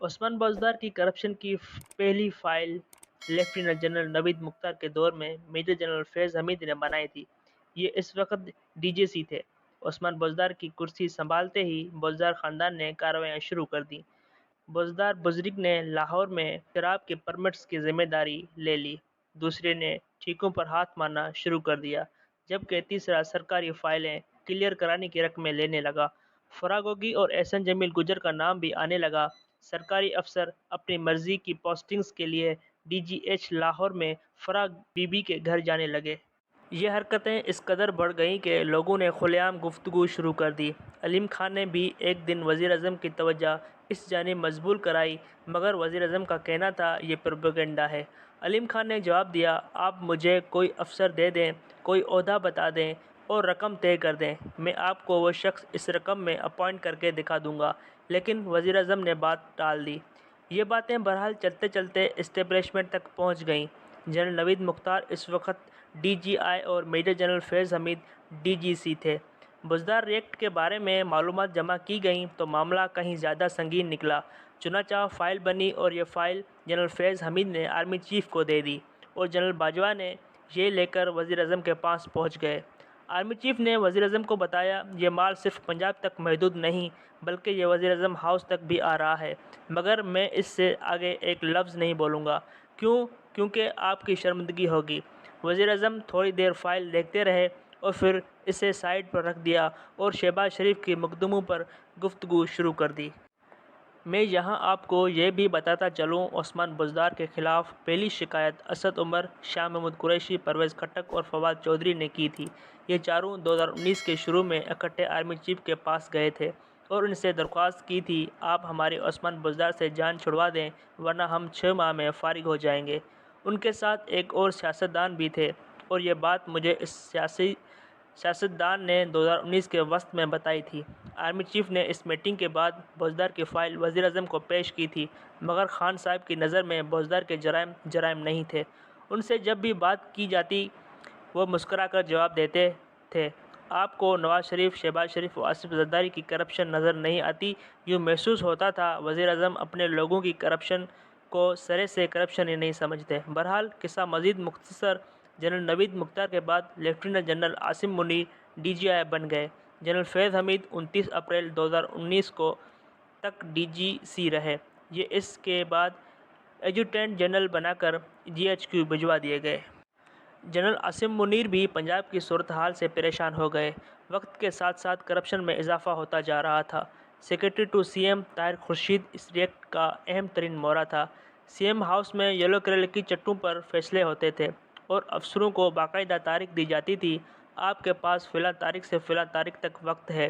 عثمان بزدار کی کرپشن کی پہلی فائل لیفٹیننٹ جنرل نوید مختار کے دور میں میجر جنرل فیض حمید نے بنائی تھی۔ یہ اس وقت ڈی جے سی تھے۔ عثمان بزدار کی کرسی سنبھالتے ہی بزدار خاندان نے کارروائیاں شروع کر دیں۔ بزدار بزرگ نے لاہور میں شراب کے پرمٹس کی ذمہ داری لے لی، دوسرے نے ٹھیکوں پر ہاتھ مارنا شروع کر دیا، جبکہ تیسرا سرکاری فائلیں کلیئر کرانے کی رقمیں لینے لگا۔ فراگوگی اور احسن جمیل گجر کا نام بھی آنے لگا۔ سرکاری افسر اپنی مرضی کی پوسٹنگز کے لیے ڈی جی ایچ لاہور میں فراگ بی بی کے گھر جانے لگے۔ یہ حرکتیں اس قدر بڑھ گئیں کہ لوگوں نے کھلے عام گفتگو شروع کر دی۔ علیم خان نے بھی ایک دن وزیر اعظم کی توجہ اس جانب مبذول کرائی، مگر وزیر اعظم کا کہنا تھا یہ پروپیگنڈا ہے۔ علیم خان نے جواب دیا، آپ مجھے کوئی افسر دے دیں، کوئی عہدہ بتا دیں اور رقم طے کر دیں، میں آپ کو وہ شخص اس رقم میں اپوائنٹ کر کے دکھا دوں گا۔ لیکن وزیر اعظم نے بات ٹال دی۔ یہ باتیں بہرحال چلتے چلتے اسٹیبلشمنٹ تک پہنچ گئیں۔ جنرل نوید مختار اس وقت ڈی جی آئی اور میجر جنرل فیض حمید ڈی جی سی تھے۔ بزدار ریئیکٹ کے بارے میں معلومات جمع کی گئیں تو معاملہ کہیں زیادہ سنگین نکلا۔ چنانچہ فائل بنی اور یہ فائل جنرل فیض حمید نے آرمی چیف کو دے دی اور جنرل باجوہ نے یہ لے کر وزیر اعظم کے پاس پہنچ گئے۔ آرمی چیف نے وزیر اعظم کو بتایا، یہ مال صرف پنجاب تک محدود نہیں بلکہ یہ وزیر اعظم ہاؤس تک بھی آ رہا ہے، مگر میں اس سے آگے ایک لفظ نہیں بولوں گا۔ کیونکہ آپ کی شرمندگی ہوگی۔ وزیر اعظم تھوڑی دیر فائل دیکھتے رہے اور پھر اسے سائیڈ پر رکھ دیا اور شہباز شریف کے مقدموں پر گفتگو شروع کر دی۔ میں یہاں آپ کو یہ بھی بتاتا چلوں، عثمان بزدار کے خلاف پہلی شکایت اسد عمر، شاہ محمود قریشی، پرویز خٹک اور فواد چودھری نے کی تھی۔ یہ چاروں 2019 کے شروع میں اکٹھے آرمی چیف کے پاس گئے تھے اور ان سے درخواست کی تھی، آپ ہمارے عثمان بزدار سے جان چھڑوا دیں ورنہ ہم 6 ماہ میں فارغ ہو جائیں گے۔ ان کے ساتھ ایک اور سیاستدان بھی تھے اور یہ بات مجھے اس سیاستدان نے 2019 کے وسط میں بتائی تھی۔ آرمی چیف نے اس میٹنگ کے بعد بزدار کی فائل وزیر اعظم کو پیش کی تھی، مگر خان صاحب کی نظر میں بزدار کے جرائم جرائم نہیں تھے۔ ان سے جب بھی بات کی جاتی وہ مسکرا کر جواب دیتے تھے، آپ کو نواز شریف، شہباز شریف و آصف زرداری کی کرپشن نظر نہیں آتی؟ یوں محسوس ہوتا تھا وزیر اعظم اپنے لوگوں کی کرپشن کو سرے سے کرپشن ہی نہیں سمجھتے۔ بہرحال قصہ مزید مختصر، جنرل نوید مختار کے بعد lieutenant general Asim Munir D G I بن گئے۔ جنرل فیض حمید 29 اپریل 2019 کو تک ڈی جی سی رہے۔ یہ اس کے بعد ایڈجوٹنٹ جنرل بنا کر جی ایچ کیو بھجوا دیے گئے۔ جنرل عاصم منیر بھی پنجاب کی صورتحال سے پریشان ہو گئے۔ وقت کے ساتھ ساتھ کرپشن میں اضافہ ہوتا جا رہا تھا۔ Secretary to C M Tahir Khurshid اس ریئیکٹ کا اہم ترین مورا تھا۔ سی ایم ہاؤس میں یلو کلر کی چٹوں پر فیصلے ہوتے تھے اور افسروں کو باقاعدہ تاریخ دی جاتی تھی، آپ کے پاس فلاں تاریخ سے فلاں تاریخ تک وقت ہے،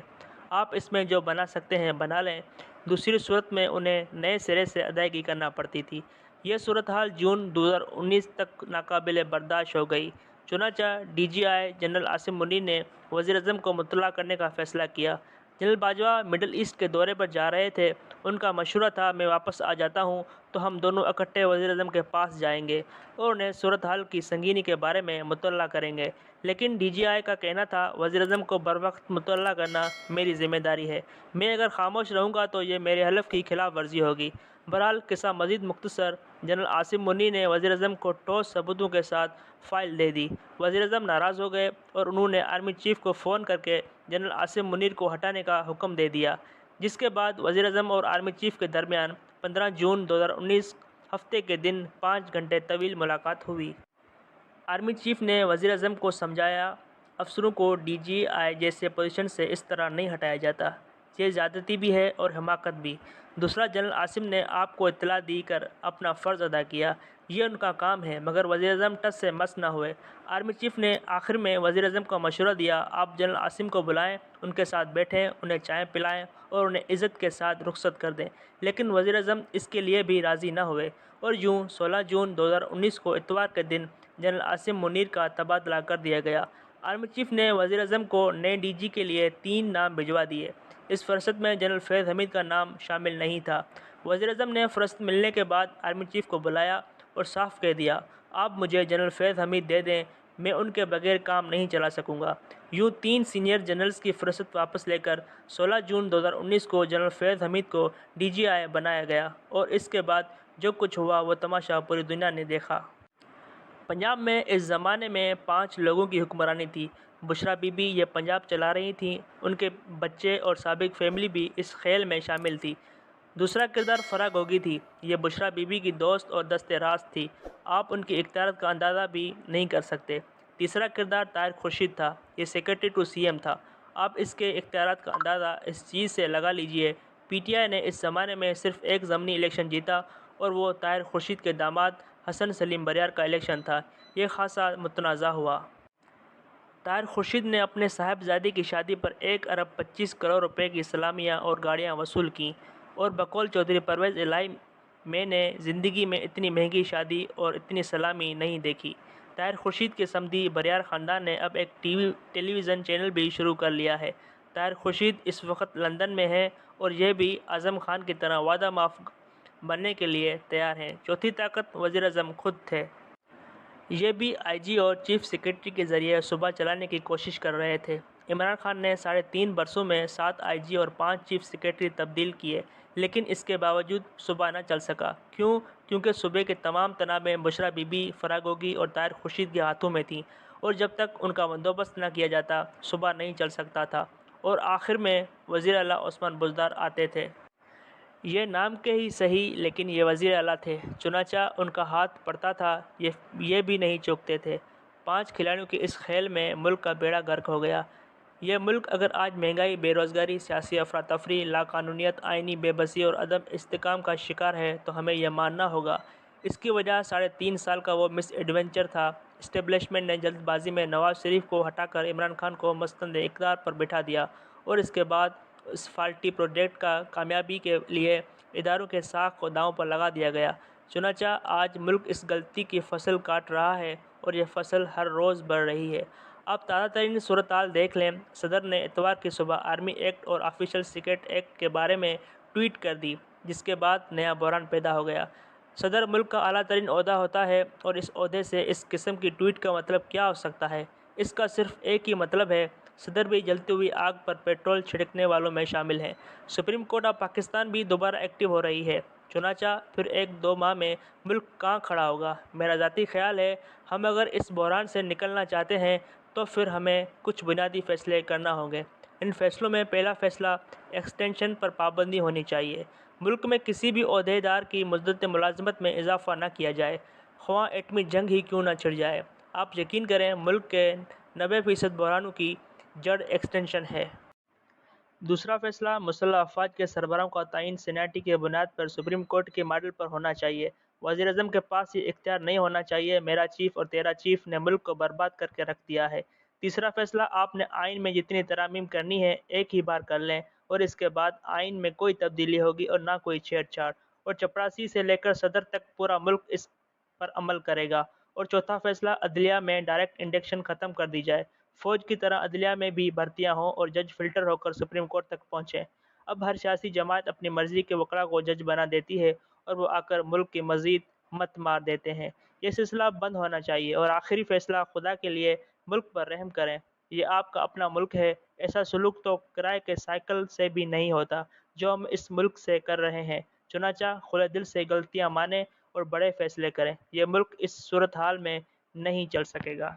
آپ اس میں جو بنا سکتے ہیں بنا لیں، دوسری صورت میں انہیں نئے سرے سے ادائیگی کرنا پڑتی تھی۔ یہ صورتحال جون 2019 تک ناقابل برداشت ہو گئی۔ چنانچہ D G I general Asim Munir نے وزیر اعظم کو مطلع کرنے کا فیصلہ کیا۔ جنرل باجوہ مڈل ایسٹ کے دورے پر جا رہے تھے، ان کا مشورہ تھا میں واپس آ جاتا ہوں تو ہم دونوں اکٹھے وزیر اعظم کے پاس جائیں گے اور انہیں صورتحال کی سنگینی کے بارے میں مطلع کریں گے، لیکن ڈی جی آئی کا کہنا تھا وزیر اعظم کو بروقت مطلع کرنا میری ذمہ داری ہے، میں اگر خاموش رہوں گا تو یہ میرے حلف کی خلاف ورزی ہوگی۔ بہرحال قصہ مزید مختصر، جنرل عاصم منیر نے وزیر اعظم کو ٹھوس ثبوتوں کے ساتھ فائل دے دی۔ وزیر اعظم ناراض ہو گئے اور انہوں نے آرمی چیف کو فون کر کے جنرل عاصم منیر کو ہٹانے کا حکم دے دیا، جس کے بعد وزیر اعظم اور آرمی چیف کے درمیان 15 جون 2019 ہفتے کے دن 5 گھنٹے طویل ملاقات ہوئی۔ آرمی چیف نے وزیر اعظم کو سمجھایا، افسروں کو ڈی جی آئی جیسے پوزیشن سے اس طرح نہیں ہٹایا جاتا، یہ زیادتی بھی ہے اور حماقت بھی۔ دوسرا، جنرل عاصم نے آپ کو اطلاع دی کر اپنا فرض ادا کیا، یہ ان کا کام ہے، مگر وزیر اعظم ٹس سے مس نہ ہوئے۔ آرمی چیف نے آخر میں وزیر اعظم کو مشورہ دیا، آپ جنرل عاصم کو بلائیں، ان کے ساتھ بیٹھیں، انہیں چائے پلائیں اور انہیں عزت کے ساتھ رخصت کر دیں، لیکن وزیر اعظم اس کے لیے بھی راضی نہ ہوئے اور یوں 16 جون 2019 کو اتوار کے دن جنرل عاصم منیر کا تبادلہ کر دیا گیا۔ آرمی چیف نے وزیر اعظم کو نئے ڈی جی کے لیے 3 نام بھجوا دیے۔ اس فہرست میں جنرل فیض حمید کا نام شامل نہیں تھا۔ وزیر اعظم نے فہرست ملنے کے بعد آرمی چیف کو بلایا اور صاف کہہ دیا، آپ مجھے جنرل فیض حمید دے دیں، میں ان کے بغیر کام نہیں چلا سکوں گا۔ یوں 3 سینئر جنرلز کی فہرست واپس لے کر 16 جون 2019 کو جنرل فیض حمید کو DGI بنایا گیا، اور اس کے بعد جو کچھ ہوا وہ تماشا پوری دنیا نے دیکھا۔ پنجاب میں اس زمانے میں 5 لوگوں کی حکمرانی تھی۔ بشرا بی بی یہ پنجاب چلا رہی تھیں، ان کے بچے اور سابق فیملی بھی اس کھیل میں شامل تھی۔ دوسرا کردار فرح گوگی تھی۔ یہ بشرا بی بی کی دوست اور دست راست تھی، آپ ان کی اختیارات کا اندازہ بھی نہیں کر سکتے۔ تیسرا کردار طاہر خورشید تھا، یہ سیکرٹری ٹو CM تھا۔ آپ اس کے اختیارات کا اندازہ اس چیز سے لگا لیجئے، PTI نے اس زمانے میں صرف ایک ضمنی الیکشن جیتا، اور وہ طاہر خورشید کے داماد حسن سلیم بریار کا الیکشن تھا۔ یہ خاصا متنازع ہوا۔ طاہر خورشید نے اپنے صاحبزادی کی شادی پر 1 ارب 25 کروڑ روپے کی سلامیاں اور گاڑیاں وصول کیں، اور بقول چودھری پرویز الہی میں نے زندگی میں اتنی مہنگی شادی اور اتنی سلامی نہیں دیکھی۔ طاہر خورشید کے صمدی بریار خاندان نے اب ایک ٹیلی ویژن چینل بھی شروع کر لیا ہے۔ طاہر خورشید اس وقت لندن میں ہیں، اور یہ بھی اعظم خان کی طرح وعدہ معاف بننے کے لیے تیار ہیں۔ چوتھی طاقت وزیر اعظم خود تھے۔ یہ بھی IG اور چیف سیکرٹری کے ذریعے صوبہ چلانے کی کوشش کر رہے تھے۔ عمران خان نے 3.5 برسوں میں 7 IG اور 5 چیف سیکرٹری تبدیل کیے، لیکن اس کے باوجود صوبہ نہ چل سکا۔ کیوں؟ کیونکہ صوبے کے تمام تنابیں بشرا بی بی، فرح گوگی اور طاہر خورشید کے ہاتھوں میں تھیں، اور جب تک ان کا بندوبست نہ کیا جاتا صوبہ نہیں چل سکتا تھا، اور آخر میں وزیر اعلیٰ عثمان بزدار آتے تھے۔ یہ نام کے ہی صحیح، لیکن یہ وزیر اعلیٰ تھے، چنانچہ ان کا ہاتھ پڑتا تھا، یہ بھی نہیں چوکتے تھے۔ 5 کھلاڑیوں کے اس کھیل میں ملک کا بیڑا غرق ہو گیا۔ یہ ملک اگر آج مہنگائی، بے روزگاری، سیاسی افراتفری، لاقانونیت، آئینی بے بسی اور عدم استحکام کا شکار ہے تو ہمیں یہ ماننا ہوگا، اس کی وجہ 3.5 سال کا وہ مس ایڈونچر تھا۔ اسٹیبلشمنٹ نے جلد بازی میں نواز شریف کو ہٹا کر عمران خان کو مستند اقتدار پر بٹھا دیا، اور اس کے بعد اس فالٹی پروجیکٹ کا کامیابی کے لیے اداروں کے ساکھ کو داؤں پر لگا دیا گیا۔ چنانچہ آج ملک اس غلطی کی فصل کاٹ رہا ہے، اور یہ فصل ہر روز بڑھ رہی ہے۔ آپ تازہ ترین صورتحال دیکھ لیں۔ صدر نے اتوار کی صبح آرمی ایکٹ اور آفیشل سیکرٹ ایکٹ کے بارے میں ٹویٹ کر دی، جس کے بعد نیا بحران پیدا ہو گیا۔ صدر ملک کا اعلیٰ ترین عہدہ ہوتا ہے، اور اس عہدے سے اس قسم کی ٹویٹ کا مطلب کیا ہو سکتا ہے؟ اس کا صرف ایک ہی مطلب ہے، صدر بھی جلتی ہوئی آگ پر پیٹرول چھڑکنے والوں میں شامل ہیں۔ سپریم کورٹ آف پاکستان بھی دوبارہ ایکٹیو ہو رہی ہے۔ چنانچہ پھر 1-2 ماہ میں ملک کہاں کھڑا ہوگا؟ میرا ذاتی خیال ہے، ہم اگر اس بحران سے نکلنا چاہتے ہیں تو پھر ہمیں کچھ بنیادی فیصلے کرنا ہوں گے۔ ان فیصلوں میں پہلا فیصلہ ایکسٹینشن پر پابندی ہونی چاہیے۔ ملک میں کسی بھی عہدیدار کی مدت ملازمت میں اضافہ نہ کیا جائے، خواہ ایٹمی جنگ ہی کیوں نہ چھڑ جائے۔ آپ یقین کریں، ملک کے 90% بحرانوں کی جڑ ایکسٹینشن ہے۔ دوسرا فیصلہ مسلح افواج کے سربراہوں کا تعین سینیٹی کی بنیاد پر سپریم کورٹ کے ماڈل پر ہونا چاہیے۔ وزیر اعظم کے پاس یہ اختیار نہیں ہونا چاہیے، میرا چیف اور تیرا چیف نے ملک کو برباد کر کے رکھ دیا ہے۔ تیسرا فیصلہ، آپ نے آئین میں جتنی ترامیم کرنی ہے ایک ہی بار کر لیں، اور اس کے بعد آئین میں کوئی تبدیلی ہوگی اور نہ کوئی چھیڑ چھاڑ، اور چپراسی سے لے کر صدر تک پورا ملک اس پر عمل کرے گا۔ اور چوتھا فیصلہ، عدلیہ میں ڈائریکٹ انڈکشن ختم کر دی جائے، فوج کی طرح عدلیہ میں بھی بھرتیاں ہوں اور جج فلٹر ہو کر سپریم کورٹ تک پہنچیں۔ اب ہر سیاسی جماعت اپنی مرضی کے وکلا کو جج بنا دیتی ہے، اور وہ آ کر ملک کی مزید مت مار دیتے ہیں۔ یہ سلسلہ بند ہونا چاہیے۔ اور آخری فیصلہ، خدا کے لیے ملک پر رحم کریں، یہ آپ کا اپنا ملک ہے۔ ایسا سلوک تو کرائے کے سائیکل سے بھی نہیں ہوتا جو ہم اس ملک سے کر رہے ہیں۔ چنانچہ کھلے دل سے غلطیاں مانیں اور بڑے فیصلے کریں۔ یہ ملک اس صورتحال میں نہیں چل سکے گا۔